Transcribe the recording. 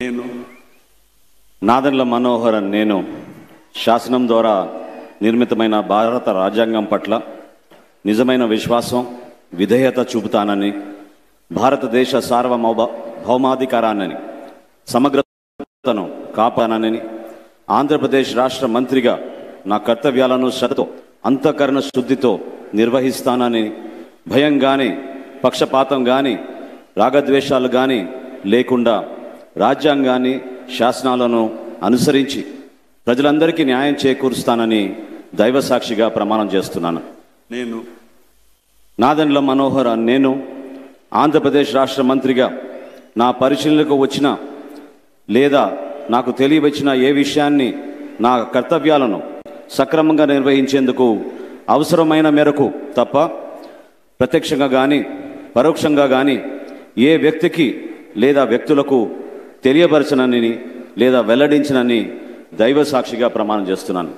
నేను నాదెండ్ల మనోహర్ నేను శాసనం ద్వారా నిర్మితమైన భారత రాజ్యాంగం పట్ల నిజమైన విశ్వాసం విధేయత చూపుతానని, భారతదేశ సార్వభౌమాధికారాన్ని సమగ్రతను కాపాడనని, ఆంధ్రప్రదేశ్ రాష్ట్ర మంత్రిగా నా కర్తవ్యాలను శ్రద్ధతో అంతఃకరణ శుద్ధితో నిర్వహిస్తానని, భయం కానీ పక్షపాతం కానీ రాగద్వేషాలు కానీ లేకుండా రాజ్యాంగాన్ని శాసనాలను అనుసరించి ప్రజలందరికీ న్యాయం చేకూరుస్తానని దైవ సాక్షిగా ప్రమాణం చేస్తున్నాను. నేను నాదెండ్ల మనోహర్ నేను ఆంధ్రప్రదేశ్ రాష్ట్ర మంత్రిగా నా పరిశీలనకు వచ్చిన లేదా నాకు తెలియవచ్చిన ఏ విషయాన్ని నా కర్తవ్యాలను సక్రమంగా నిర్వహించేందుకు అవసరమైన మేరకు తప్ప ప్రత్యక్షంగా కానీ పరోక్షంగా కానీ ఏ వ్యక్తికి లేదా వ్యక్తులకు తెలియపరచనని లేదా వెల్లడించనని దైవ సాక్షిగా ప్రమాణం చేస్తున్నాను.